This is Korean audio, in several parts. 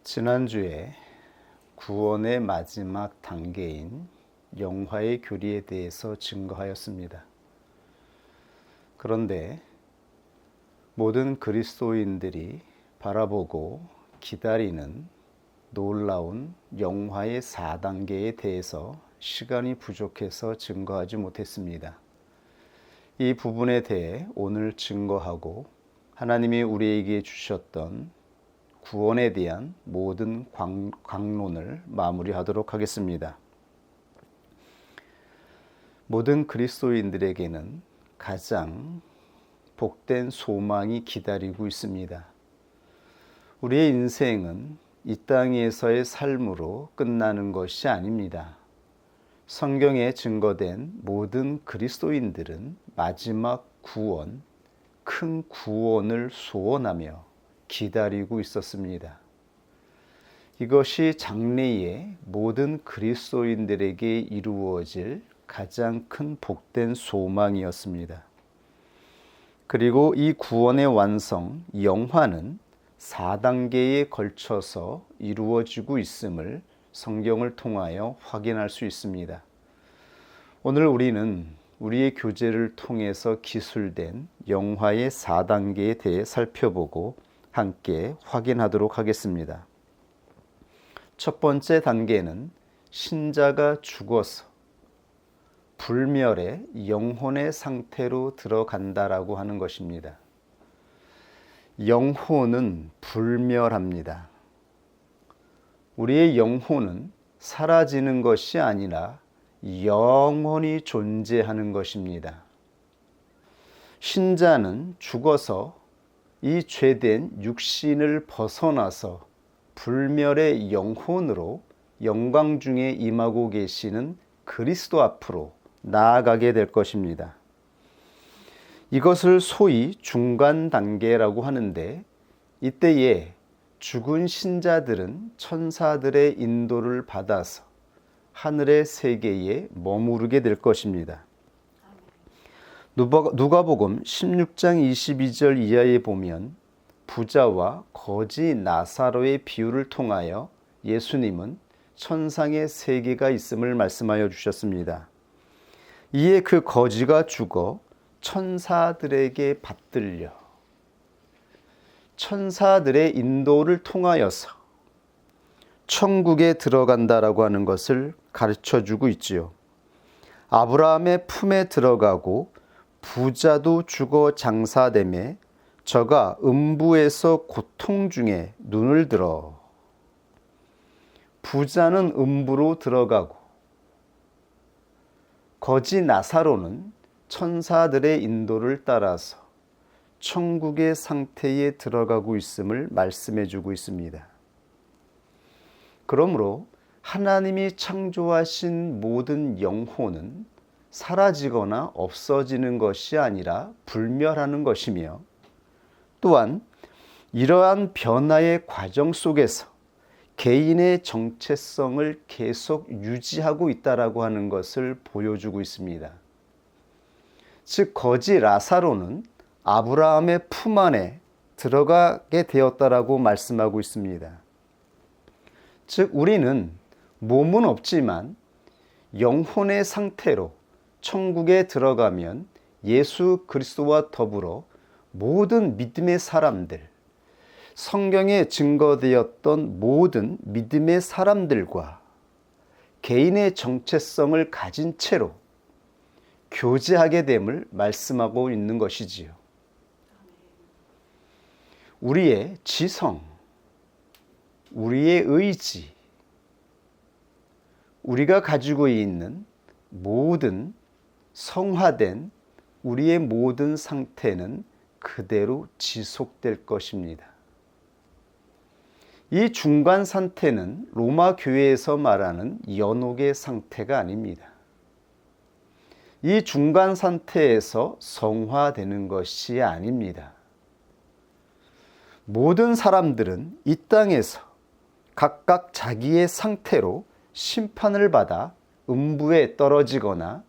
지난주에 구원의 마지막 단계인 영화의 교리에 대해서 증거하였습니다. 그런데 모든 그리스도인들이 바라보고 기다리는 놀라운 영화의 4단계에 대해서 시간이 부족해서 증거하지 못했습니다. 이 부분에 대해 오늘 증거하고 하나님이 우리에게 주셨던 구원에 대한 모든 강론을 마무리하도록 하겠습니다. 모든 그리스도인들에게는 가장 복된 소망이 기다리고 있습니다. 우리의 인생은 이 땅에서의 삶으로 끝나는 것이 아닙니다. 성경에 증거된 모든 그리스도인들은 마지막 구원, 큰 구원을 소원하며 기다리고 있었습니다. 이것이 장래에 모든 그리스도인들에게 이루어질 가장 큰 복된 소망이었습니다. 그리고 이 구원의 완성, 영화는 4단계에 걸쳐서 이루어지고 있음을 성경을 통하여 확인할 수 있습니다. 오늘 우리는 우리의 교제를 통해서 기술된 영화의 4단계에 대해 살펴보고 함께 확인하도록 하겠습니다. 첫 번째 단계는 신자가 죽어서 불멸의 영혼의 상태로 들어간다라고 하는 것입니다. 영혼은 불멸합니다. 우리의 영혼은 사라지는 것이 아니라 영원히 존재하는 것입니다. 신자는 죽어서 이 죄된 육신을 벗어나서 불멸의 영혼으로 영광 중에 임하고 계시는 그리스도 앞으로 나아가게 될 것입니다. 이것을 소위 중간 단계라고 하는데, 이때에 죽은 신자들은 천사들의 인도를 받아서 하늘의 세계에 머무르게 될 것입니다. 누가복음 16장 22절 이하에 보면 부자와 거지 나사로의 비유를 통하여 예수님은 천상의 세계가 있음을 말씀하여 주셨습니다. 이에 그 거지가 죽어 천사들에게 받들려 천사들의 인도를 통하여서 천국에 들어간다라고 하는 것을 가르쳐주고 있지요. 아브라함의 품에 들어가고 부자도 죽어 장사되매 저가 음부에서 고통 중에 눈을 들어. 부자는 음부로 들어가고 거지 나사로는 천사들의 인도를 따라서 천국의 상태에 들어가고 있음을 말씀해 주고 있습니다. 그러므로 하나님이 창조하신 모든 영혼은 사라지거나 없어지는 것이 아니라 불멸하는 것이며, 또한 이러한 변화의 과정 속에서 개인의 정체성을 계속 유지하고 있다라고 하는 것을 보여주고 있습니다. 즉 거지 라사로는 아브라함의 품 안에 들어가게 되었다라고 말씀하고 있습니다. 즉 우리는 몸은 없지만 영혼의 상태로 천국에 들어가면 예수 그리스도와 더불어 모든 믿음의 사람들, 성경에 증거되었던 모든 믿음의 사람들과 개인의 정체성을 가진 채로 교제하게 됨을 말씀하고 있는 것이지요. 우리의 지성, 우리의 의지, 우리가 가지고 있는 모든 성화된 우리의 모든 상태는 그대로 지속될 것입니다. 이 중간 상태는 로마 교회에서 말하는 연옥의 상태가 아닙니다. 이 중간 상태에서 성화되는 것이 아닙니다. 모든 사람들은 이 땅에서 각각 자기의 상태로 심판을 받아 음부에 떨어지거나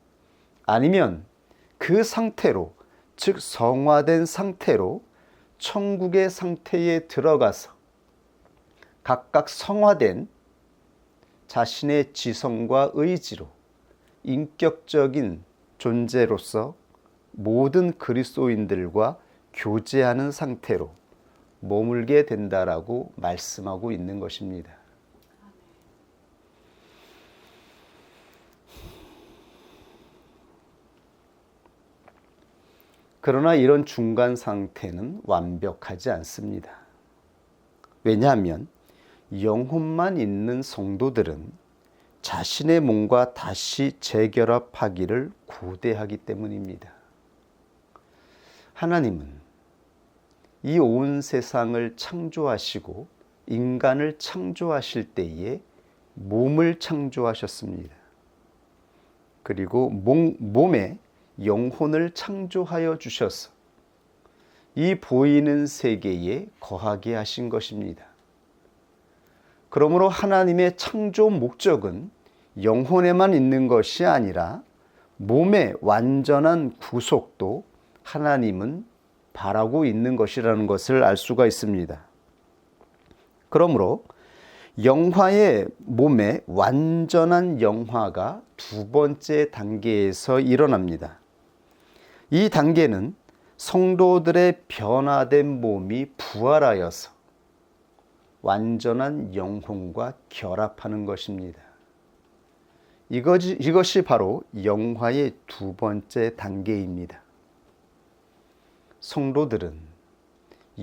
아니면 그 상태로, 즉 성화된 상태로 천국의 상태에 들어가서 각각 성화된 자신의 지성과 의지로 인격적인 존재로서 모든 그리스도인들과 교제하는 상태로 머물게 된다라고 말씀하고 있는 것입니다. 그러나 이런 중간 상태는 완벽하지 않습니다. 왜냐하면 영혼만 있는 성도들은 자신의 몸과 다시 재결합하기를 고대하기 때문입니다. 하나님은 이 온 세상을 창조하시고 인간을 창조하실 때에 몸을 창조하셨습니다. 그리고 몸에 영혼을 창조하여 주셔서 이 보이는 세계에 거하게 하신 것입니다. 그러므로 하나님의 창조 목적은 영혼에만 있는 것이 아니라 몸의 완전한 구속도 하나님은 바라고 있는 것이라는 것을 알 수가 있습니다. 그러므로 영화의 몸의 완전한 영화가 두 번째 단계에서 일어납니다. 이 단계는 성도들의 변화된 몸이 부활하여서 완전한 영혼과 결합하는 것입니다. 이것이 바로 영화의 두 번째 단계입니다. 성도들은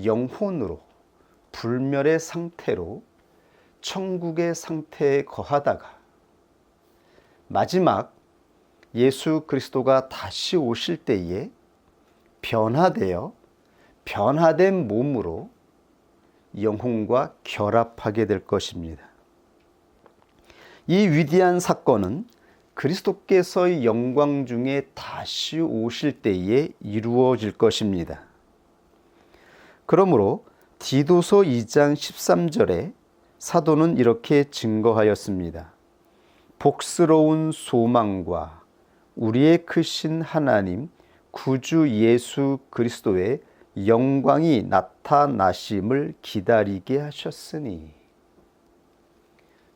영혼으로 불멸의 상태로 천국의 상태에 거하다가 마지막 예수 그리스도가 다시 오실 때에 변화된 몸으로 영혼과 결합하게 될 것입니다. 이 위대한 사건은 그리스도께서의 영광 중에 다시 오실 때에 이루어질 것입니다. 그러므로 디도서 2장 13절에 사도는 이렇게 증거하였습니다. 복스러운 소망과 우리의 크신 하나님 구주 예수 그리스도의 영광이 나타나심을 기다리게 하셨으니,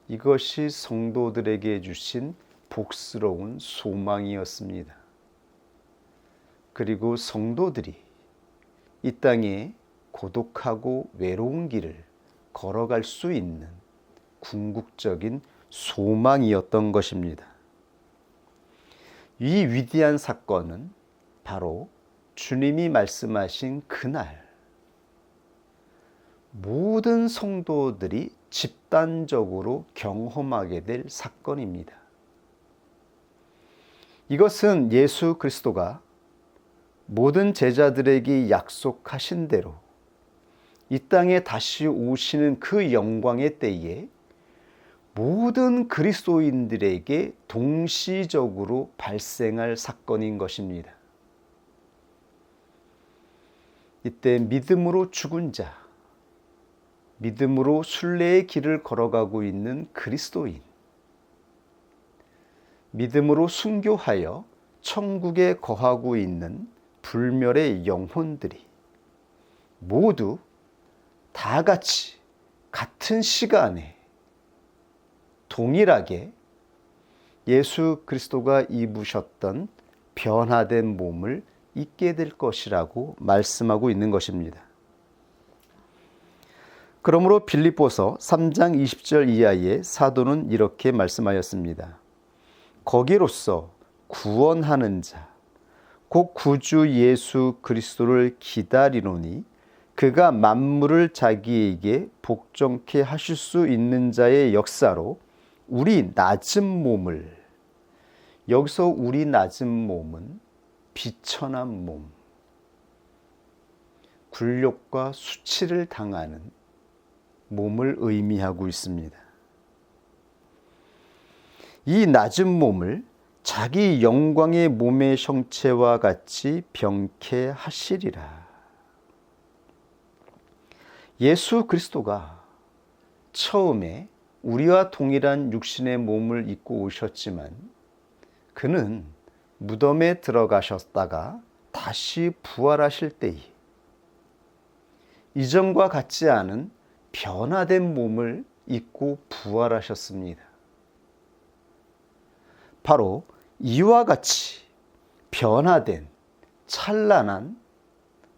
이것이 성도들에게 주신 복스러운 소망이었습니다. 그리고 성도들이 이 땅에 고독하고 외로운 길을 걸어갈 수 있는 궁극적인 소망이었던 것입니다. 이 위대한 사건은 바로 주님이 말씀하신 그날 모든 성도들이 집단적으로 경험하게 될 사건입니다. 이것은 예수 그리스도가 모든 제자들에게 약속하신 대로 이 땅에 다시 오시는 그 영광의 때에 모든 그리스도인들에게 동시적으로 발생할 사건인 것입니다. 이때 믿음으로 죽은 자, 믿음으로 순례의 길을 걸어가고 있는 그리스도인, 믿음으로 순교하여 천국에 거하고 있는 불멸의 영혼들이 모두 다 같이 같은 시간에 동일하게 예수 그리스도가 입으셨던 변화된 몸을 입게 될 것이라고 말씀하고 있는 것입니다. 그러므로 빌립보서 3장 20절 이하에 사도는 이렇게 말씀하였습니다. 거기로서 구원하는 자, 곧 구주 예수 그리스도를 기다리노니 그가 만물을 자기에게 복종케 하실 수 있는 자의 역사로 우리 낮은 몸을, 여기서 우리 낮은 몸은 비천한 몸, 굴욕과 수치를 당하는 몸을 의미하고 있습니다. 이 낮은 몸을 자기 영광의 몸의 형체와 같이 병케 하시리라. 예수 그리스도가 처음에 우리와 동일한 육신의 몸을 입고 오셨지만 그는 무덤에 들어가셨다가 다시 부활하실 때에 이전과 같지 않은 변화된 몸을 입고 부활하셨습니다. 바로 이와 같이 변화된 찬란한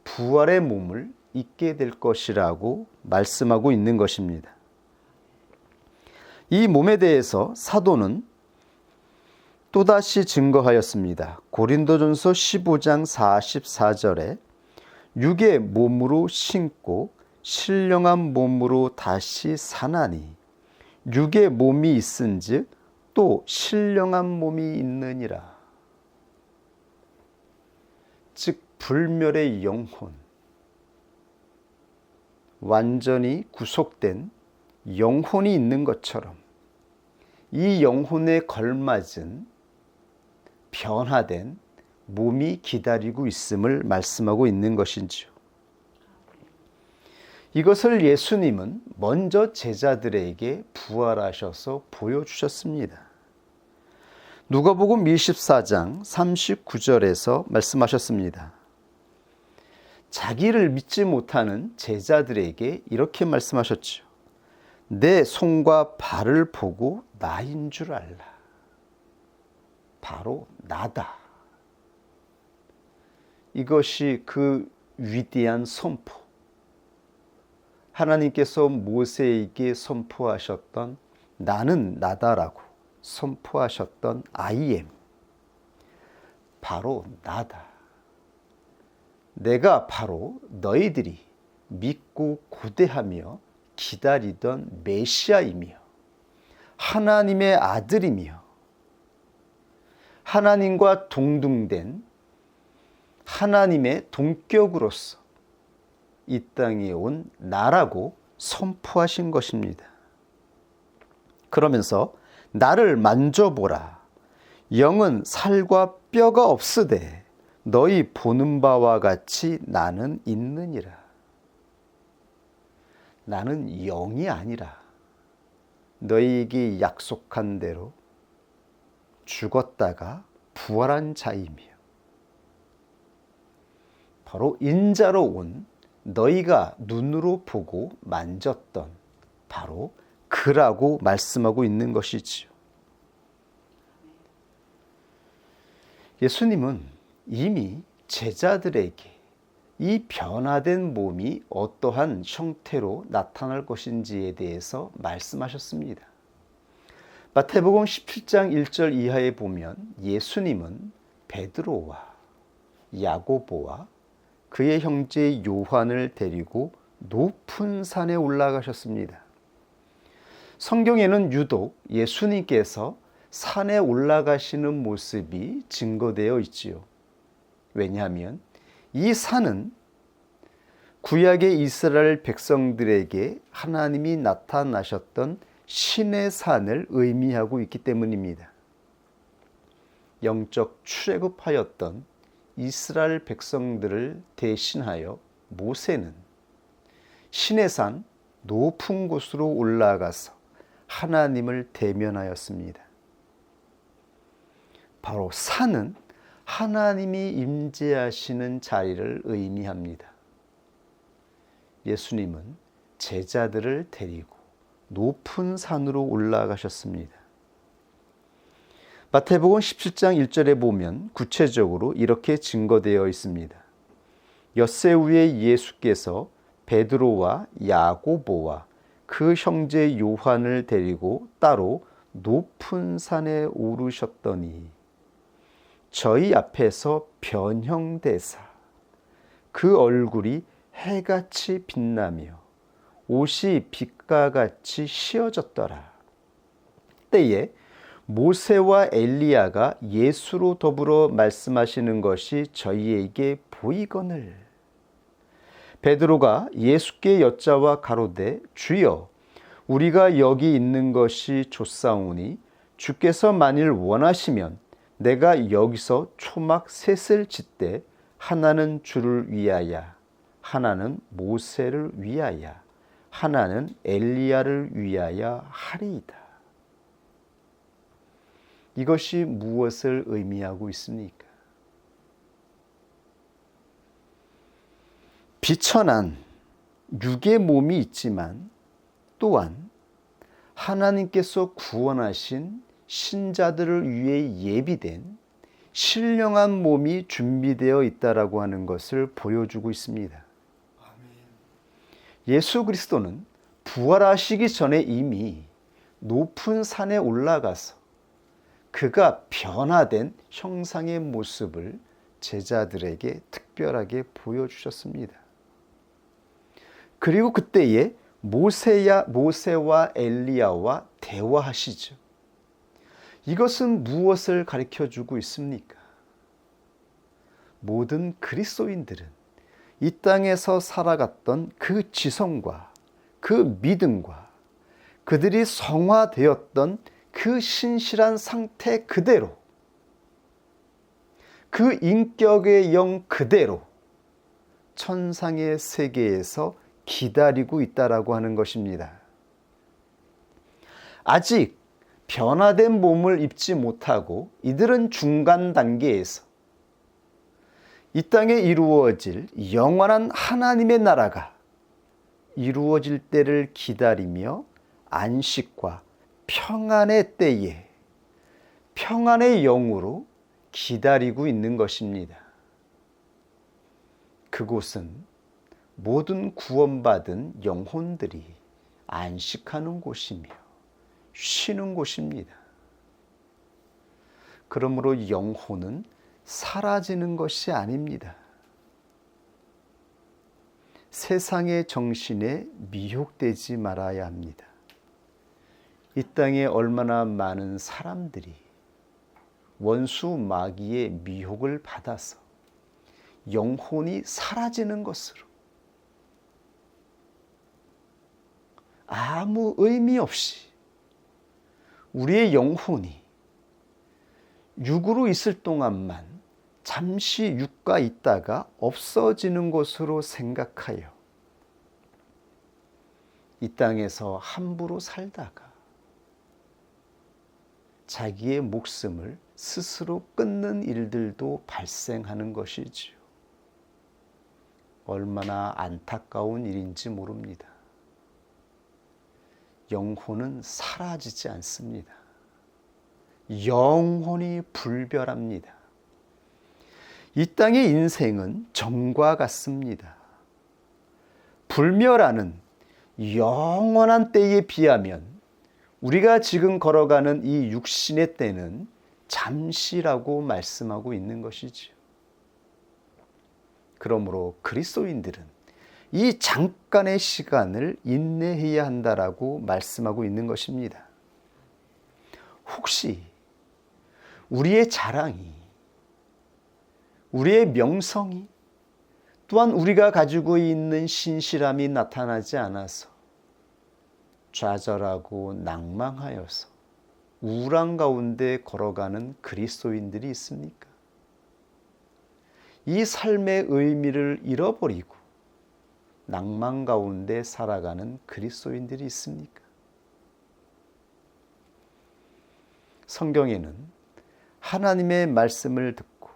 부활의 몸을 입게 될 것이라고 말씀하고 있는 것입니다. 이 몸에 대해서 사도는 또다시 증거하였습니다. 고린도전서 15장 44절에 육의 몸으로 신고 신령한 몸으로 다시 사나니 육의 몸이 있은즉 또 신령한 몸이 있느니라. 즉 불멸의 영혼, 완전히 구속된 영혼이 있는 것처럼 이 영혼에 걸맞은 변화된 몸이 기다리고 있음을 말씀하고 있는 것이지요. 이것을 예수님은 먼저 제자들에게 부활하셔서 보여주셨습니다. 누가복음 24장 39절에서 말씀하셨습니다. 자기를 믿지 못하는 제자들에게 이렇게 말씀하셨죠. 내 손과 발을 보고 나인 줄 알라. 바로 나다. 이것이 그 위대한 선포. 하나님께서 모세에게 선포하셨던 나는 나다라고 선포하셨던 I am. 바로 나다. 내가 바로 너희들이 믿고 고대하며 기다리던 메시아이며 하나님의 아들이며 하나님과 동등된 하나님의 동격으로서 이 땅에 온 나라고 선포하신 것입니다. 그러면서 나를 만져보라. 영은 살과 뼈가 없으되 너희 보는 바와 같이 나는 있느니라. 나는 영이 아니라 너희에게 약속한 대로 죽었다가 부활한 자이며 바로 인자로 온 너희가 눈으로 보고 만졌던 바로 그라고 말씀하고 있는 것이지요. 예수님은 이미 제자들에게 이 변화된 몸이 어떠한 형태로 나타날 것인지에 대해서 말씀하셨습니다. 마태복음 17장 1절 이하에 보면 예수님은 베드로와 야고보와 그의 형제 요한을 데리고 높은 산에 올라가셨습니다. 성경에는 유독 예수님께서 산에 올라가시는 모습이 증거되어 있지요. 왜냐하면 이 산은 구약의 이스라엘 백성들에게 하나님이 나타나셨던 신의 산을 의미하고 있기 때문입니다. 영적 출애굽하였던 이스라엘 백성들을 대신하여 모세는 신의 산 높은 곳으로 올라가서 하나님을 대면하였습니다. 바로 산은 하나님이 임재하시는 자리를 의미합니다. 예수님은 제자들을 데리고 높은 산으로 올라가셨습니다. 마태복음 17장 1절에 보면 구체적으로 이렇게 증거되어 있습니다. 엿새 후에 예수께서 베드로와 야고보와 그 형제 요한을 데리고 따로 높은 산에 오르셨더니 저희 앞에서 변형되사 그 얼굴이 해같이 빛나며 옷이 빛과 같이 씌어졌더라. 때에 모세와 엘리야가 예수로 더불어 말씀하시는 것이 저희에게 보이거늘 베드로가 예수께 여짜와 가로되 주여 우리가 여기 있는 것이 좋사오니 주께서 만일 원하시면 내가 여기서 초막 셋을 짓되 하나는 주를 위하여 하나는 모세를 위하여 하나는 엘리야를 위하여 하리이다. 이것이 무엇을 의미하고 있습니까? 비천한 육의 몸이 있지만 또한 하나님께서 구원하신 신자들을 위해 예비된 신령한 몸이 준비되어 있다라고 하는 것을 보여주고 있습니다. 예수 그리스도는 부활하시기 전에 이미 높은 산에 올라가서 그가 변화된 형상의 모습을 제자들에게 특별하게 보여주셨습니다. 그리고 그때에 모세와 엘리야와 대화하시죠. 이것은 무엇을 가르쳐주고 있습니까? 모든 그리스도인들은 이 땅에서 살아갔던 그 지성과 그 믿음과 그들이 성화되었던 그 신실한 상태 그대로, 그 인격의 영 그대로 천상의 세계에서 기다리고 있다라고 하는 것입니다. 아직 변화된 몸을 입지 못하고 이들은 중간 단계에서 이 땅에 이루어질 영원한 하나님의 나라가 이루어질 때를 기다리며 안식과 평안의 때에 평안의 영으로 기다리고 있는 것입니다. 그곳은 모든 구원받은 영혼들이 안식하는 곳이며 쉬는 곳입니다. 그러므로 영혼은 사라지는 것이 아닙니다. 세상의 정신에 미혹되지 말아야 합니다. 이 땅에 얼마나 많은 사람들이 원수 마귀의 미혹을 받아서 영혼이 사라지는 것으로 아무 의미 없이 우리의 영혼이 육으로 있을 동안만 잠시 육과 있다가 없어지는 것으로 생각하여 이 땅에서 함부로 살다가 자기의 목숨을 스스로 끊는 일들도 발생하는 것이지요. 얼마나 안타까운 일인지 모릅니다. 영혼은 사라지지 않습니다. 영혼이 불멸합니다. 이 땅의 인생은 점과 같습니다. 불멸하는 영원한 때에 비하면 우리가 지금 걸어가는 이 육신의 때는 잠시라고 말씀하고 있는 것이지요. 그러므로 그리스도인들은 이 잠깐의 시간을 인내해야 한다라고 말씀하고 있는 것입니다. 혹시 우리의 자랑이, 우리의 명성이, 또한 우리가 가지고 있는 신실함이 나타나지 않아서 좌절하고 낭망하여서 우울한 가운데 걸어가는 그리스도인들이 있습니까? 이 삶의 의미를 잃어버리고 낭만 가운데 살아가는 그리스도인들이 있습니까? 성경에는 하나님의 말씀을 듣고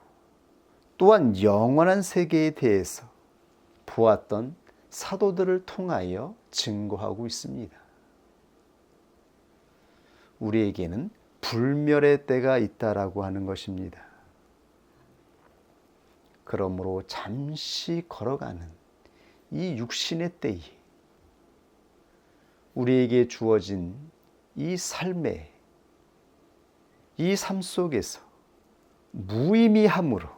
또한 영원한 세계에 대해서 보았던 사도들을 통하여 증거하고 있습니다. 우리에게는 불멸의 때가 있다라고 하는 것입니다. 그러므로 잠시 걸어가는 이 육신의 때에 우리에게 주어진 이 삶의 이 삶 속에서 무의미함으로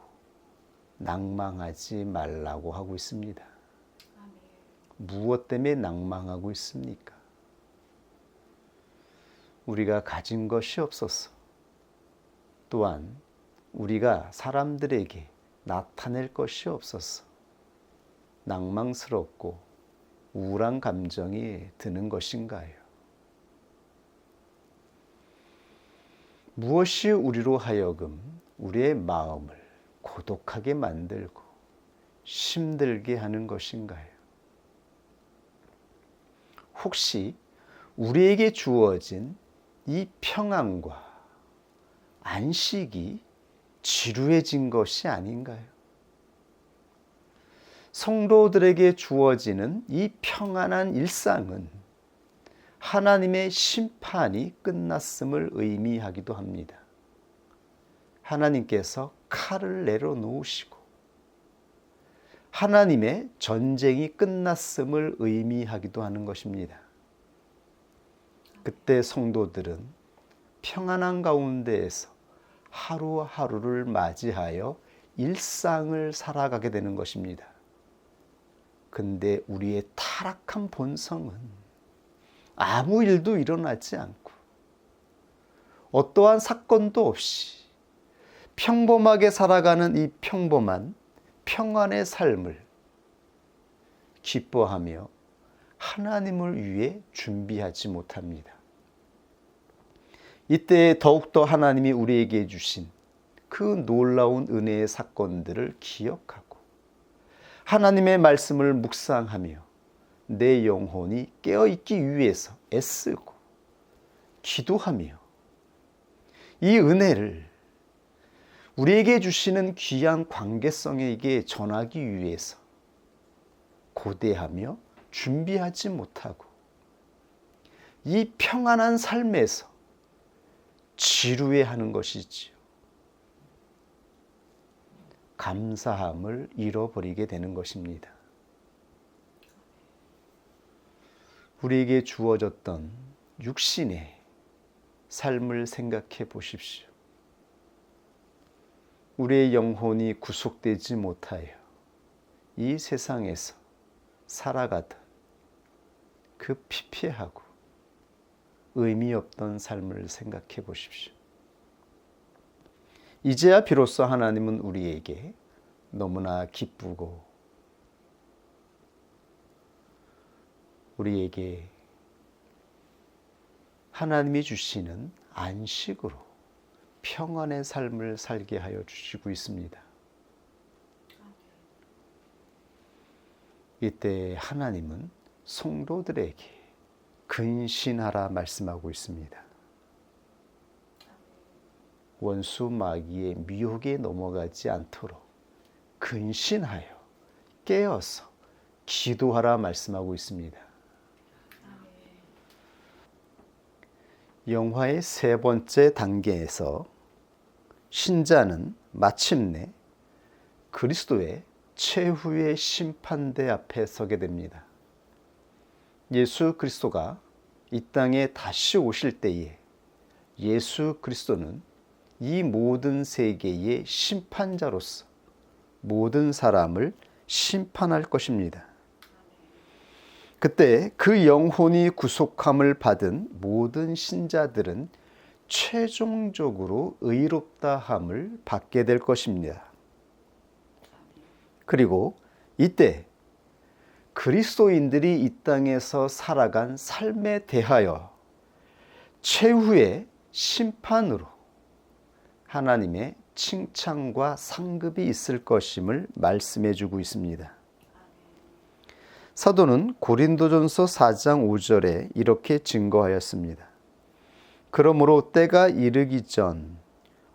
낭망하지 말라고 하고 있습니다. 무엇 때문에 낭망하고 있습니까? 우리가 가진 것이 없어서, 또한 우리가 사람들에게 나타낼 것이 없어서 낭망스럽고 우울한 감정이 드는 것인가요? 무엇이 우리로 하여금 우리의 마음을 고독하게 만들고 힘들게 하는 것인가요? 혹시 우리에게 주어진 이 평안과 안식이 지루해진 것이 아닌가요? 성도들에게 주어지는 이 평안한 일상은 하나님의 심판이 끝났음을 의미하기도 합니다. 하나님께서 칼을 내려놓으시고 하나님의 전쟁이 끝났음을 의미하기도 하는 것입니다. 그때 성도들은 평안한 가운데에서 하루하루를 맞이하여 일상을 살아가게 되는 것입니다. 근데 우리의 타락한 본성은 아무 일도 일어나지 않고 어떠한 사건도 없이 평범하게 살아가는 이 평범한 평안의 삶을 기뻐하며 하나님을 위해 준비하지 못합니다. 이때 더욱더 하나님이 우리에게 주신 그 놀라운 은혜의 사건들을 기억하고 하나님의 말씀을 묵상하며 내 영혼이 깨어있기 위해서 애쓰고 기도하며 이 은혜를 우리에게 주시는 귀한 관계성에게 전하기 위해서 고대하며 준비하지 못하고 이 평안한 삶에서 지루해하는 것이지요. 감사함을 잃어버리게 되는 것입니다. 우리에게 주어졌던 육신의 삶을 생각해 보십시오. 우리의 영혼이 구속되지 못하여 이 세상에서 살아가던 그 피폐하고 의미 없던 삶을 생각해 보십시오. 이제야 비로소 하나님은 우리에게 너무나 기쁘고 우리에게 하나님이 주시는 안식으로 평안의 삶을 살게 하여 주시고 있습니다. 이때 하나님은 성도들에게 근신하라 말씀하고 있습니다. 원수 마귀의 미혹에 넘어가지 않도록 근신하여 깨어서 기도하라 말씀하고 있습니다. 영화의 세 번째 단계에서 신자는 마침내 그리스도의 최후의 심판대 앞에 서게 됩니다. 예수 그리스도가 이 땅에 다시 오실 때에 예수 그리스도는 이 모든 세계의 심판자로서 모든 사람을 심판할 것입니다. 그때 그 영혼이 구속함을 받은 모든 신자들은 최종적으로 의롭다함을 받게 될 것입니다. 그리고 이때 그리스도인들이 이 땅에서 살아간 삶에 대하여 최후의 심판으로 하나님의 칭찬과 상급이 있을 것임을 말씀해 주고 있습니다. 사도는 고린도전서 4장 5절에 이렇게 증거하였습니다. 그러므로 때가 이르기 전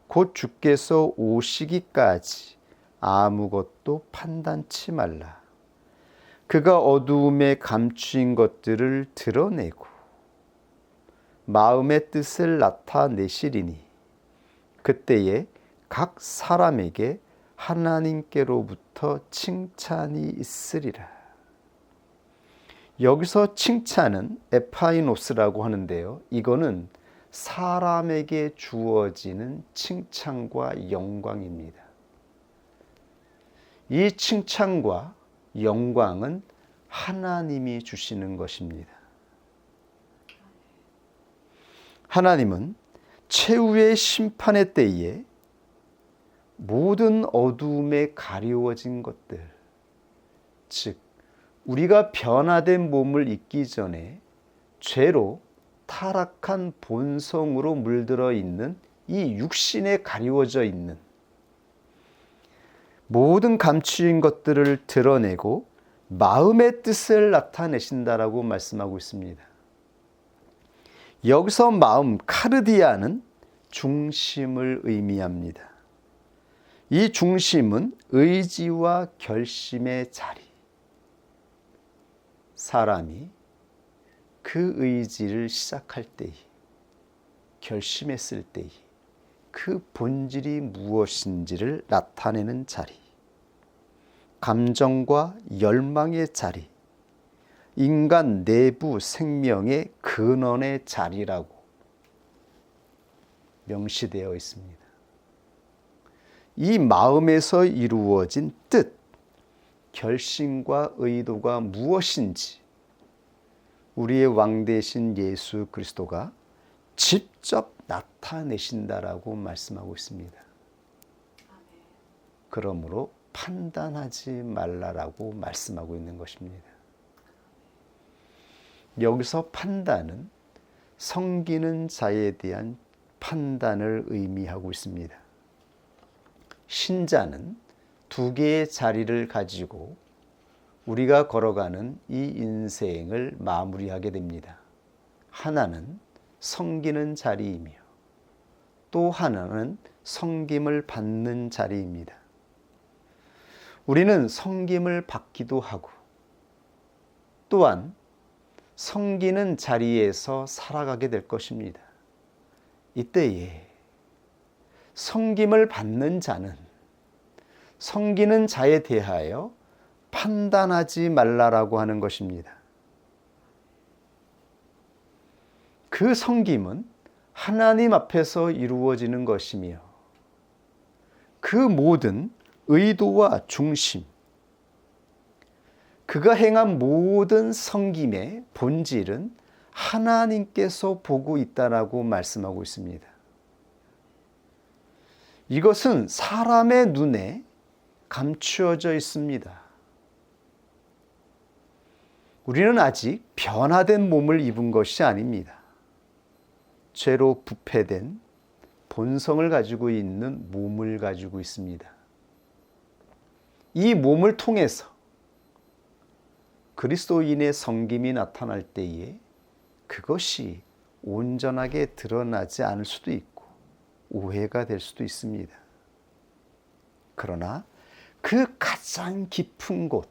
곧 주께서 오시기까지 아무것도 판단치 말라. 그가 어두움에 감추인 것들을 드러내고 마음의 뜻을 나타내시리니 그때에 각 사람에게 하나님께로부터 칭찬이 있으리라. 여기서 칭찬은 에파이노스라고 하는데요. 이거는 사람에게 주어지는 칭찬과 영광입니다. 이 칭찬과 영광은 하나님이 주시는 것입니다. 하나님은 최후의 심판의 때에 모든 어두움에 가리워진 것들, 즉 우리가 변화된 몸을 입기 전에 죄로 타락한 본성으로 물들어 있는 이 육신에 가리워져 있는 모든 감추인 것들을 드러내고 마음의 뜻을 나타내신다라고 말씀하고 있습니다. 여기서 마음, 카르디아는 중심을 의미합니다. 이 중심은 의지와 결심의 자리. 사람이 그 의지를 시작할 때에, 결심했을 때에 그 본질이 무엇인지를 나타내는 자리, 감정과 열망의 자리, 인간 내부 생명의 근원의 자리라고 명시되어 있습니다. 이 마음에서 이루어진 뜻, 결심과 의도가 무엇인지 우리의 왕 되신 예수 그리스도가 직접 나타내신다라고 말씀하고 있습니다. 그러므로 판단하지 말라라고 말씀하고 있는 것입니다. 여기서 판단은 섬기는 자에 대한 판단을 의미하고 있습니다. 신자는 두 개의 자리를 가지고 우리가 걸어가는 이 인생을 마무리하게 됩니다. 하나는 섬기는 자리이며 또 하나는 섬김을 받는 자리입니다. 우리는 섬김을 받기도 하고 또한 섬기는 자리에서 살아가게 될 것입니다. 이때에 섬김을 받는 자는 섬기는 자에 대하여 판단하지 말라라고 하는 것입니다. 그 섬김은 하나님 앞에서 이루어지는 것이며 그 모든 의도와 중심, 그가 행한 모든 섬김의 본질은 하나님께서 보고 있다라고 말씀하고 있습니다. 이것은 사람의 눈에 감추어져 있습니다. 우리는 아직 변화된 몸을 입은 것이 아닙니다. 죄로 부패된 본성을 가지고 있는 몸을 가지고 있습니다. 이 몸을 통해서 그리스도인의 섬김이 나타날 때에 그것이 온전하게 드러나지 않을 수도 있고 오해가 될 수도 있습니다. 그러나 그 가장 깊은 곳,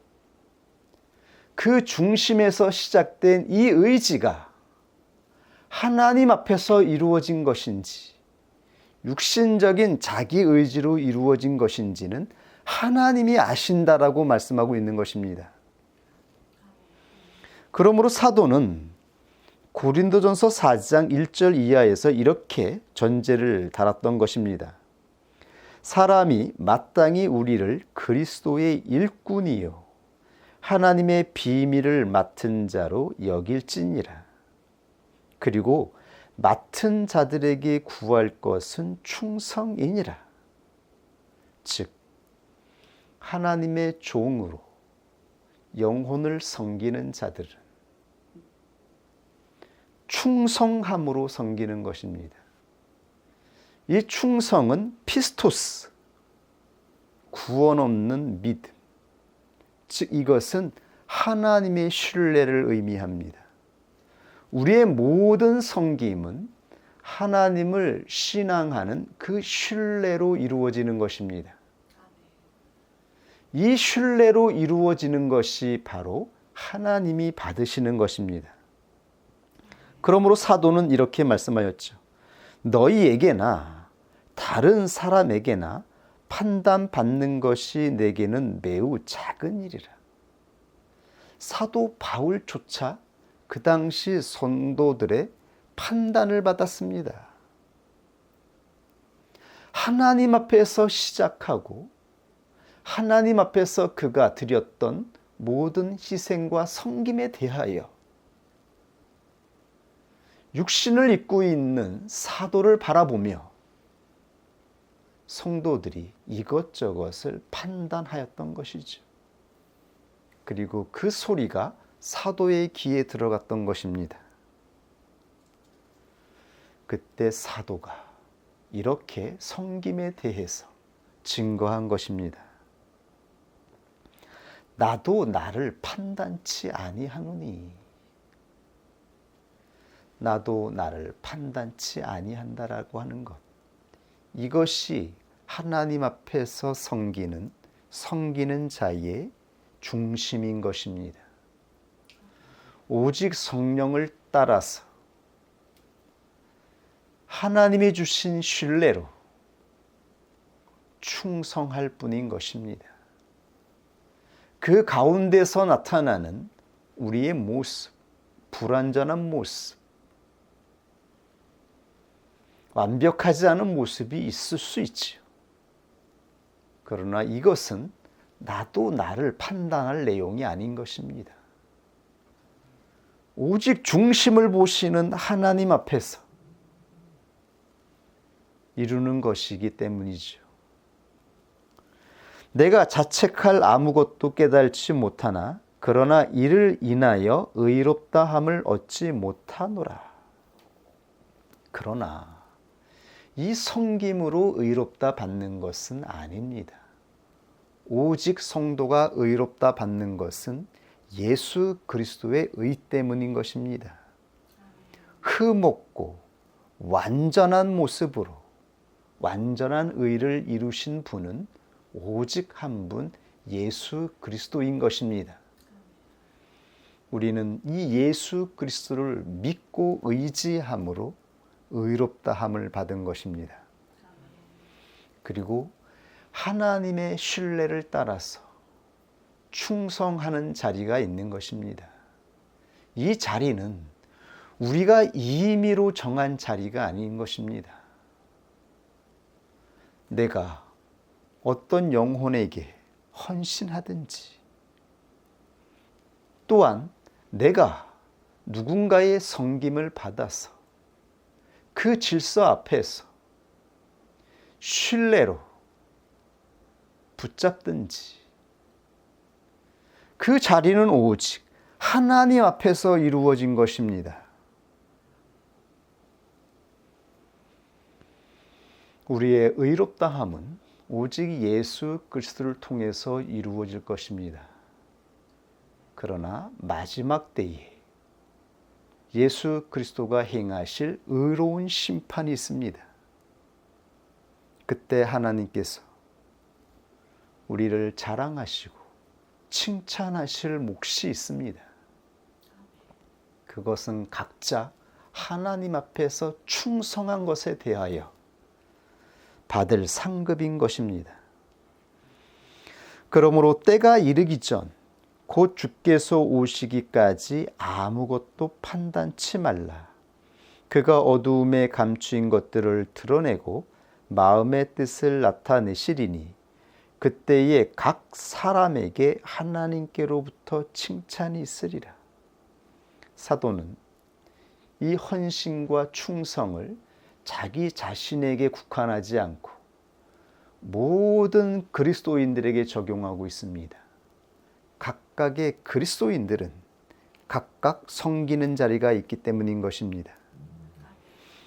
그 중심에서 시작된 이 의지가 하나님 앞에서 이루어진 것인지 육신적인 자기 의지로 이루어진 것인지는 하나님이 아신다라고 말씀하고 있는 것입니다. 그러므로 사도는 고린도전서 4장 1절 이하에서 이렇게 전제를 달았던 것입니다. 사람이 마땅히 우리를 그리스도의 일꾼이요 하나님의 비밀을 맡은 자로 여길지니라. 그리고 맡은 자들에게 구할 것은 충성이니라. 즉 하나님의 종으로 영혼을 섬기는 자들은 충성함으로 섬기는 것입니다. 이 충성은 피스토스, 구원 없는 믿음, 즉 이것은 하나님의 신뢰를 의미합니다. 우리의 모든 섬김은 하나님을 신앙하는 그 신뢰로 이루어지는 것입니다. 이 신뢰로 이루어지는 것이 바로 하나님이 받으시는 것입니다. 그러므로 사도는 이렇게 말씀하였죠. 너희에게나 다른 사람에게나 판단받는 것이 내게는 매우 작은 일이라. 사도 바울조차 그 당시 성도들의 판단을 받았습니다. 하나님 앞에서 시작하고 하나님 앞에서 그가 드렸던 모든 희생과 섬김에 대하여 육신을 입고 있는 사도를 바라보며 성도들이 이것저것을 판단하였던 것이죠. 그리고 그 소리가 사도의 귀에 들어갔던 것입니다. 그때 사도가 이렇게 섬김에 대해서 증거한 것입니다. 나도 나를 판단치 아니하노니 나도 나를 판단치 아니한다라고 하는 것, 이것이 하나님 앞에서 섬기는 자의 중심인 것입니다. 오직 성령을 따라서 하나님이 주신 신뢰로 충성할 뿐인 것입니다. 그 가운데서 나타나는 우리의 모습, 불완전한 모습, 완벽하지 않은 모습이 있을 수 있지요. 그러나 이것은 나도 나를 판단할 내용이 아닌 것입니다. 오직 중심을 보시는 하나님 앞에서 이루는 것이기 때문이죠. 내가 자책할 아무것도 깨달지 못하나 그러나 이를 인하여 의롭다함을 얻지 못하노라. 그러나 이 섬김으로 의롭다 받는 것은 아닙니다. 오직 성도가 의롭다 받는 것은 예수 그리스도의 의 때문인 것입니다. 흠없고 완전한 모습으로 완전한 의를 이루신 분은 오직 한 분 예수 그리스도인 것입니다. 우리는 이 예수 그리스도를 믿고 의지함으로 의롭다함을 받은 것입니다. 그리고 하나님의 신뢰를 따라서 충성하는 자리가 있는 것입니다. 이 자리는 우리가 임의로 정한 자리가 아닌 것입니다. 내가 어떤 영혼에게 헌신하든지 또한 내가 누군가의 섬김을 받아서 그 질서 앞에서 신뢰로 붙잡든지 그 자리는 오직 하나님 앞에서 이루어진 것입니다. 우리의 의롭다함은 오직 예수 그리스도를 통해서 이루어질 것입니다. 그러나 마지막 때에 예수 그리스도가 행하실 의로운 심판이 있습니다. 그때 하나님께서 우리를 자랑하시고 칭찬하실 몫이 있습니다. 그것은 각자 하나님 앞에서 충성한 것에 대하여 받을 상급인 것입니다. 그러므로 때가 이르기 전 곧 주께서 오시기까지 아무것도 판단치 말라. 그가 어두움에 감추인 것들을 드러내고 마음의 뜻을 나타내시리니 그때에 각 사람에게 하나님께로부터 칭찬이 있으리라. 사도는 이 헌신과 충성을 자기 자신에게 국한하지 않고 모든 그리스도인들에게 적용하고 있습니다. 각각의 그리스도인들은 각각 섬기는 자리가 있기 때문인 것입니다.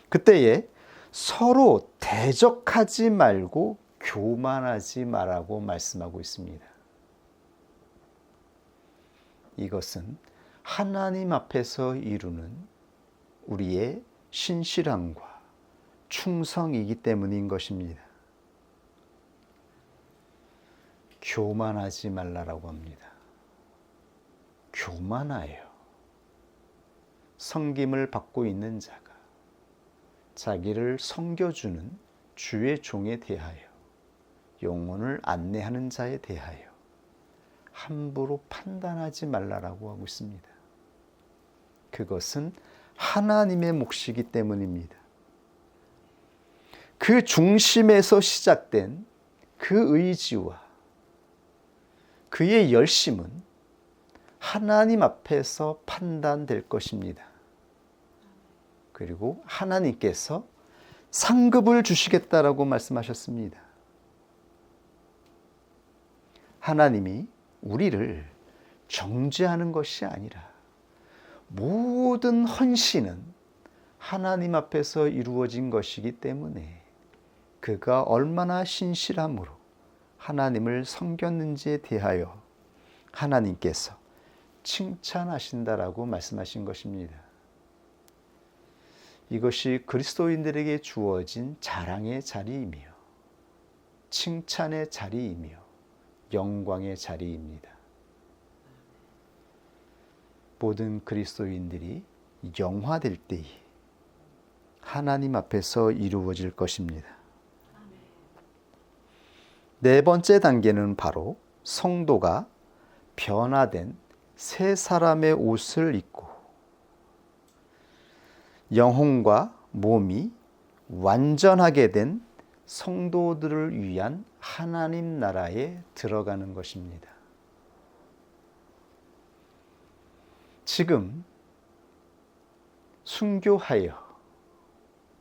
그때에 서로 대적하지 말고 교만하지 말라고 말씀하고 있습니다. 이것은 하나님 앞에서 이루는 우리의 신실함과 충성이기 때문인 것입니다. 교만하지 말라라고 합니다. 교만하여 섬김을 받고 있는 자가 자기를 섬겨주는 주의 종에 대하여 영혼을 안내하는 자에 대하여 함부로 판단하지 말라라고 하고 있습니다. 그것은 하나님의 몫이기 때문입니다. 그 중심에서 시작된 그 의지와 그의 열심은 하나님 앞에서 판단될 것입니다. 그리고 하나님께서 상급을 주시겠다라고 말씀하셨습니다. 하나님이 우리를 정죄하는 것이 아니라 모든 헌신은 하나님 앞에서 이루어진 것이기 때문에 그가 얼마나 신실함으로 하나님을 섬겼는지에 대하여 하나님께서 칭찬하신다라고 말씀하신 것입니다. 이것이 그리스도인들에게 주어진 자랑의 자리이며 칭찬의 자리이며 영광의 자리입니다. 모든 그리스도인들이 영화될 때에 하나님 앞에서 이루어질 것입니다. 네 번째 단계는 바로 성도가 변화된 새 사람의 옷을 입고 영혼과 몸이 완전하게 된 성도들을 위한 하나님 나라에 들어가는 것입니다. 지금 순교하여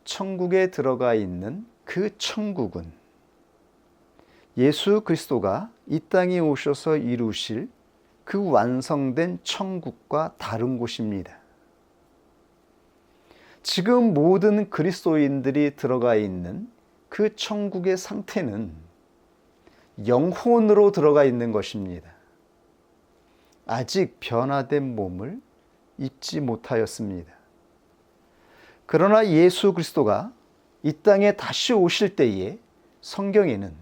천국에 들어가 있는 그 천국은 예수 그리스도가 이 땅에 오셔서 이루실 그 완성된 천국과 다른 곳입니다. 지금 모든 그리스도인들이 들어가 있는 그 천국의 상태는 영혼으로 들어가 있는 것입니다. 아직 변화된 몸을 입지 못하였습니다. 그러나 예수 그리스도가 이 땅에 다시 오실 때에 성경에는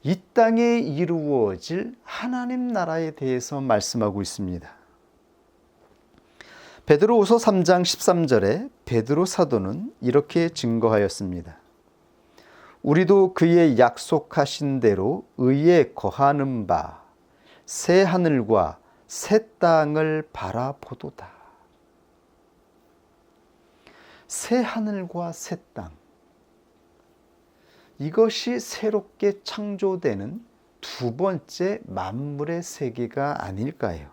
이 땅에 이루어질 하나님 나라에 대해서 말씀하고 있습니다. 베드로후서 3장 13절에 베드로 사도는 이렇게 증거하였습니다. 우리도 그의 약속하신 대로 의에 거하는 바 새 하늘과 새 땅을 바라보도다. 새 하늘과 새 땅, 이것이 새롭게 창조되는 두 번째 만물의 세계가 아닐까요?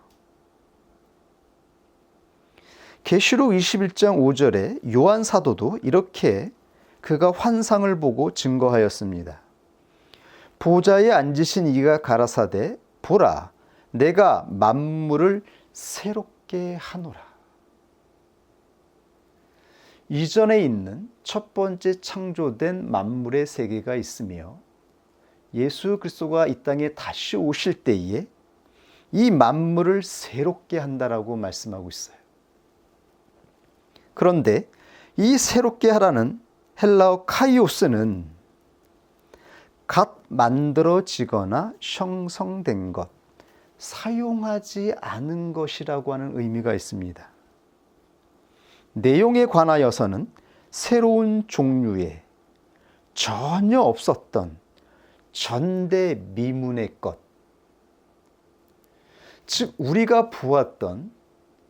계시록 21장 5절에 요한 사도도 이렇게 그가 환상을 보고 증거하였습니다. 보좌에 앉으신 이가 가라사대 보라, 내가 만물을 새롭게 하노라. 이전에 있는 첫 번째 창조된 만물의 세계가 있으며 예수 그리스도가 이 땅에 다시 오실 때에 이 만물을 새롭게 한다라고 말씀하고 있어요. 그런데 이 새롭게 하라는 헬라어 카이오스는 갓 만들어지거나 형성된 것, 사용하지 않은 것이라고 하는 의미가 있습니다. 내용에 관하여서는 새로운 종류의 전혀 없었던 전대미문의 것, 즉 우리가 보았던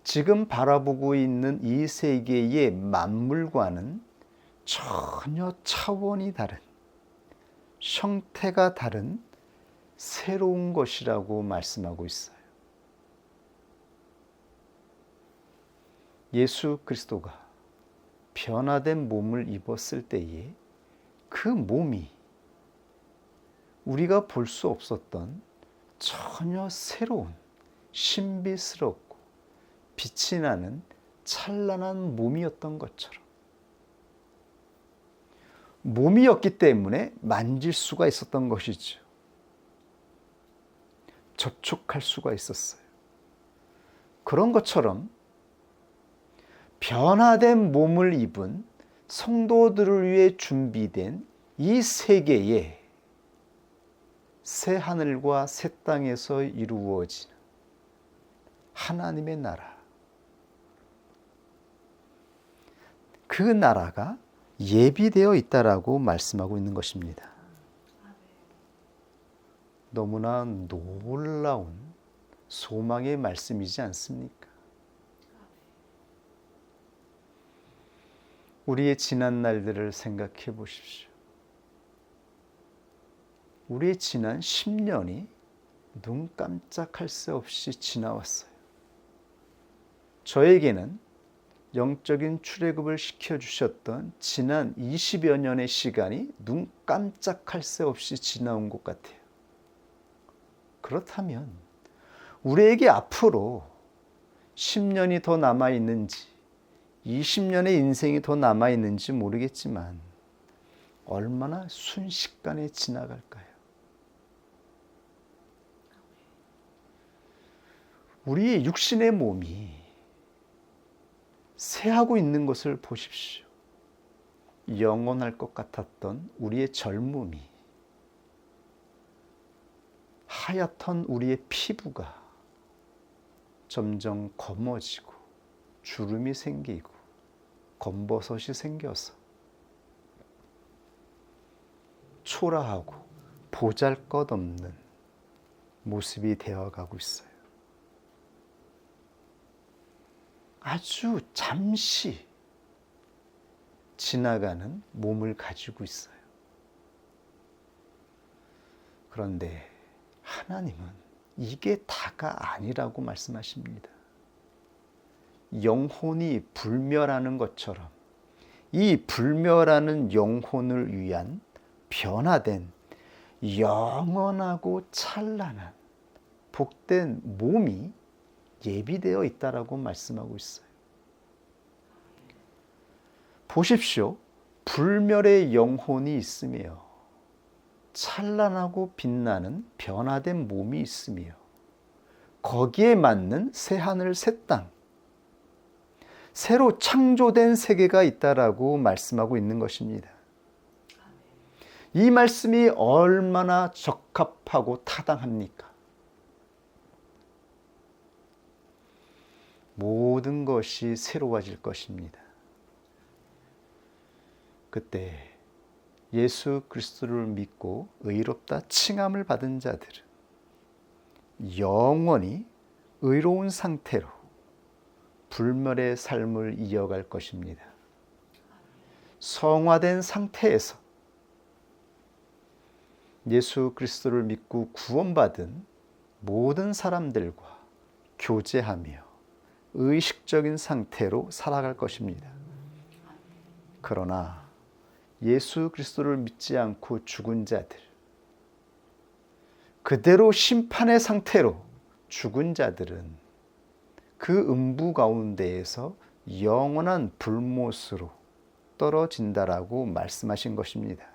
지금 바라보고 있는 이 세계의 만물과는 전혀 차원이 다른, 형태가 다른 새로운 것이라고 말씀하고 있어요. 예수 그리스도가 변화된 몸을 입었을 때에 그 몸이 우리가 볼 수 없었던 전혀 새로운 신비스럽고 빛이 나는 찬란한 몸이었던 것처럼, 몸이었기 때문에 만질 수가 있었던 것이죠. 접촉할 수가 있었어요. 그런 것처럼 변화된 몸을 입은 성도들을 위해 준비된 이 세계에 새 하늘과 새 땅에서 이루어지는 하나님의 나라, 그 나라가 예비되어 있다라고 말씀하고 있는 것입니다. 너무나 놀라운 소망의 말씀이지 않습니까? 우리의 지난 날들을 생각해 보십시오. 우리의 지난 10년이 눈 깜짝할 새 없이 지나왔어요. 저에게는 영적인 출애굽을 시켜주셨던 지난 20여 년의 시간이 눈 깜짝할 새 없이 지나온 것 같아요. 그렇다면 우리에게 앞으로 10년이 더 남아있는지 20년의 인생이 더 남아있는지 모르겠지만 얼마나 순식간에 지나갈까요? 우리의 육신의 몸이 새하고 있는 것을 보십시오. 영원할 것 같았던 우리의 젊음이, 하얗던 우리의 피부가 점점 검어지고 주름이 생기고 검버섯이 생겨서 초라하고 보잘것없는 모습이 되어가고 있어요. 아주 잠시 지나가는 몸을 가지고 있어요. 그런데 하나님은 이게 다가 아니라고 말씀하십니다. 영혼이 불멸하는 것처럼 이 불멸하는 영혼을 위한 변화된 영원하고 찬란한 복된 몸이 예비되어 있다라고 말씀하고 있어요. 보십시오. 불멸의 영혼이 있으며 찬란하고 빛나는 변화된 몸이 있으며 거기에 맞는 새하늘 새 땅, 새로 창조된 세계가 있다라고 말씀하고 있는 것입니다. 이 말씀이 얼마나 적합하고 타당합니까? 모든 것이 새로워질 것입니다. 그때 예수 그리스도를 믿고 의롭다 칭함을 받은 자들은 영원히 의로운 상태로 불멸의 삶을 이어갈 것입니다. 성화된 상태에서 예수 그리스도를 믿고 구원받은 모든 사람들과 교제하며 의식적인 상태로 살아갈 것입니다. 그러나 예수 그리스도를 믿지 않고 죽은 자들, 그대로 심판의 상태로 죽은 자들은 그 음부 가운데에서 영원한 불못으로 떨어진다라고 말씀하신 것입니다.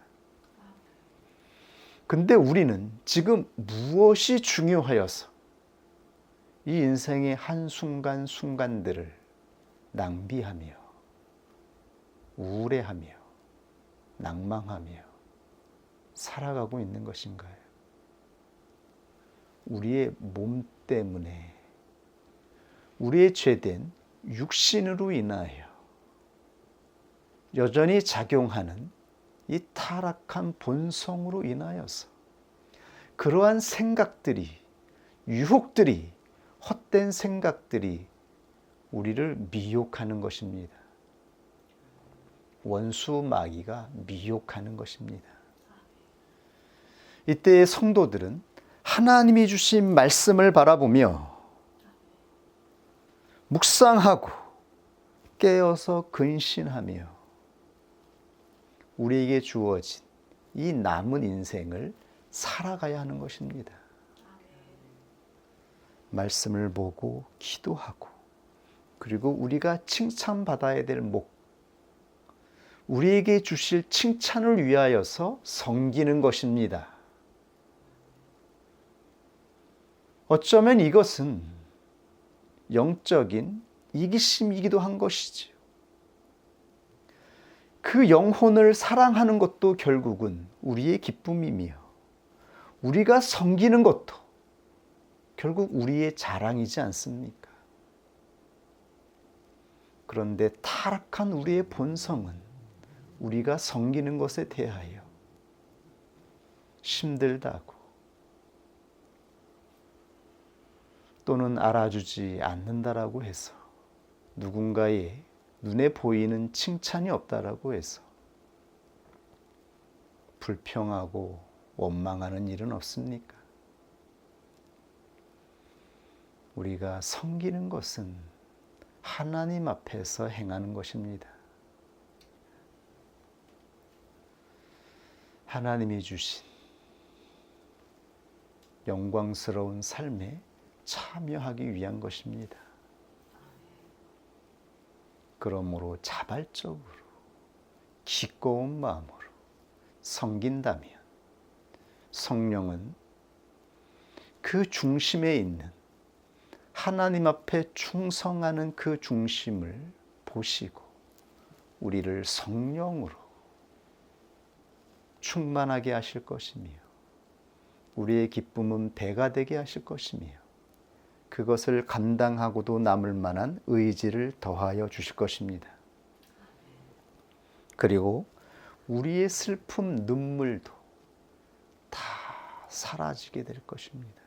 근데 우리는 지금 무엇이 중요하여서 이 인생의 한순간순간들을 낭비하며 우울해하며 낭망하며 살아가고 있는 것인가요? 우리의 몸 때문에 우리의 죄된 육신으로 인하여 여전히 작용하는 이 타락한 본성으로 인하여서 그러한 생각들이, 유혹들이, 헛된 생각들이 우리를 미혹하는 것입니다. 원수 마귀가 미혹하는 것입니다. 이때의 성도들은 하나님이 주신 말씀을 바라보며 묵상하고 깨어서 근신하며 우리에게 주어진 이 남은 인생을 살아가야 하는 것입니다. 말씀을 보고 기도하고 그리고 우리가 칭찬받아야 될 목, 우리에게 주실 칭찬을 위하여서 섬기는 것입니다. 어쩌면 이것은 영적인 이기심이기도 한 것이지요. 그 영혼을 사랑하는 것도 결국은 우리의 기쁨이며 우리가 섬기는 것도 결국 우리의 자랑이지 않습니까? 그런데 타락한 우리의 본성은 우리가 섬기는 것에 대하여 힘들다고 또는 알아주지 않는다라고 해서 누군가의 눈에 보이는 칭찬이 없다라고 해서 불평하고 원망하는 일은 없습니까? 우리가 섬기는 것은 하나님 앞에서 행하는 것입니다. 하나님이 주신 영광스러운 삶에 참여하기 위한 것입니다. 그러므로 자발적으로 기꺼운 마음으로 섬긴다면 성령은 그 중심에 있는 하나님 앞에 충성하는 그 중심을 보시고 우리를 성령으로 충만하게 하실 것이며 우리의 기쁨은 배가 되게 하실 것이며 그것을 감당하고도 남을 만한 의지를 더하여 주실 것입니다. 그리고 우리의 슬픔, 눈물도 다 사라지게 될 것입니다.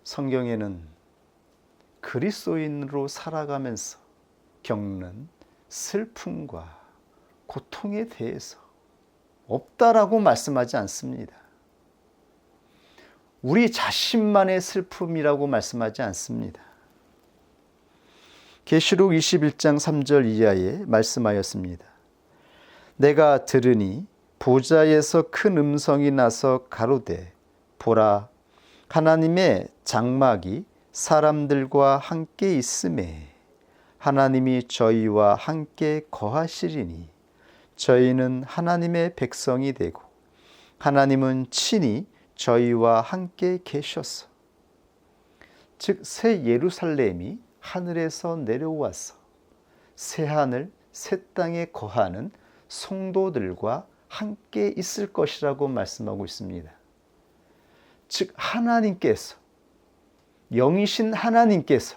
성경에는 그리스도인으로 살아가면서 겪는 슬픔과 고통에 대해서 없다라고 말씀하지 않습니다. 우리 자신만의 슬픔이라고 말씀하지 않습니다. 계시록 21장 3절 이하에 말씀하였습니다. 내가 들으니 보좌에서 큰 음성이 나서 가로되 보라 하나님의 장막이 사람들과 함께 있음에 하나님이 저희와 함께 거하시리니 저희는 하나님의 백성이 되고 하나님은 친히 저희와 함께 계셔서 즉 새 예루살렘이 하늘에서 내려와서 새하늘 새 땅에 거하는 성도들과 함께 있을 것이라고 말씀하고 있습니다. 즉 하나님께서 영이신 하나님께서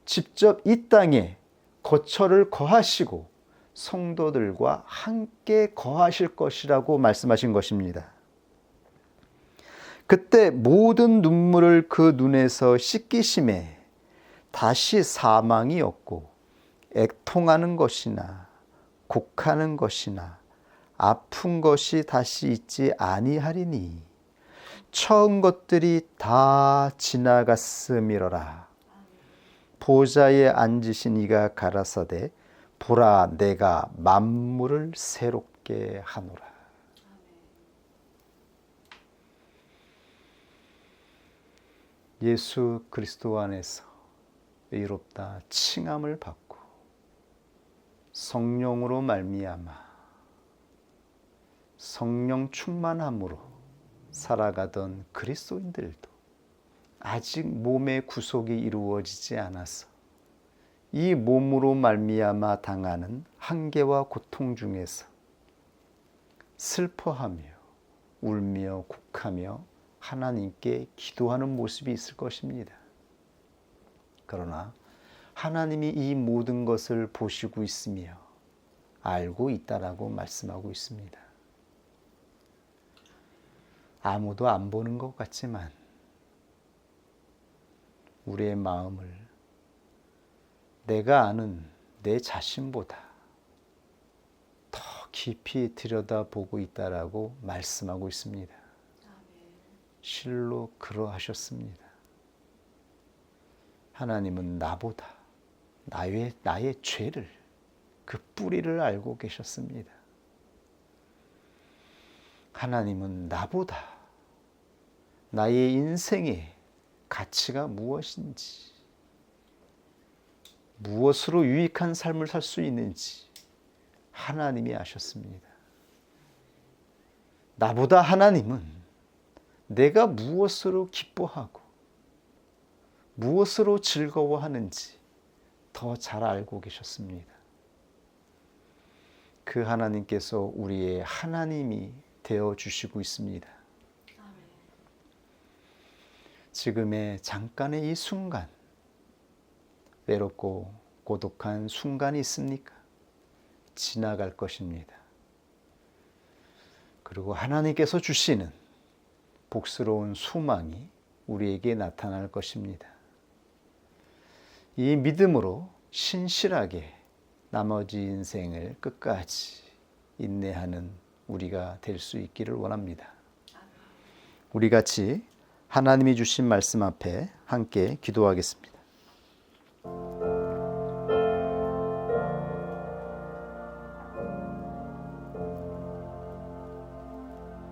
직접 이 땅에 거처를 거하시고 성도들과 함께 거하실 것이라고 말씀하신 것입니다. 그때 모든 눈물을 그 눈에서 씻기심에 다시 사망이 없고 애통하는 것이나 곡하는 것이나 아픈 것이 다시 있지 아니하리니 처음 것들이 다 지나갔음이로라. 보좌에 앉으신 이가 가라사대 보라 내가 만물을 새롭게 하노라. 예수 그리스도 안에서 의롭다 칭함을 받고 성령으로 말미암아 성령 충만함으로 살아가던 그리스도인들도 아직 몸의 구속이 이루어지지 않아서 이 몸으로 말미암아 당하는 한계와 고통 중에서 슬퍼하며 울며 곡하며 하나님께 기도하는 모습이 있을 것입니다. 그러나 하나님이 이 모든 것을 보시고 있으며 알고 있다라고 말씀하고 있습니다. 아무도 안 보는 것 같지만 우리의 마음을 내가 아는 내 자신보다 더 깊이 들여다보고 있다라고 말씀하고 있습니다. 실로 그러하셨습니다. 하나님은 나보다 나의 죄를 그 뿌리를 알고 계셨습니다. 하나님은 나보다 나의 인생의 가치가 무엇인지, 무엇으로 유익한 삶을 살 수 있는지 하나님이 아셨습니다. 나보다 하나님은 내가 무엇으로 기뻐하고 무엇으로 즐거워하는지 더 잘 알고 계셨습니다. 그 하나님께서 우리의 하나님이 되어주시고 있습니다. 지금의 잠깐의 이 순간, 외롭고 고독한 순간이 있습니까? 지나갈 것입니다. 그리고 하나님께서 주시는 복스러운 소망이 우리에게 나타날 것입니다. 이 믿음으로 신실하게 나머지 인생을 끝까지 인내하는 우리가 될 수 있기를 원합니다. 우리 같이 하나님이 주신 말씀 앞에 함께 기도하겠습니다.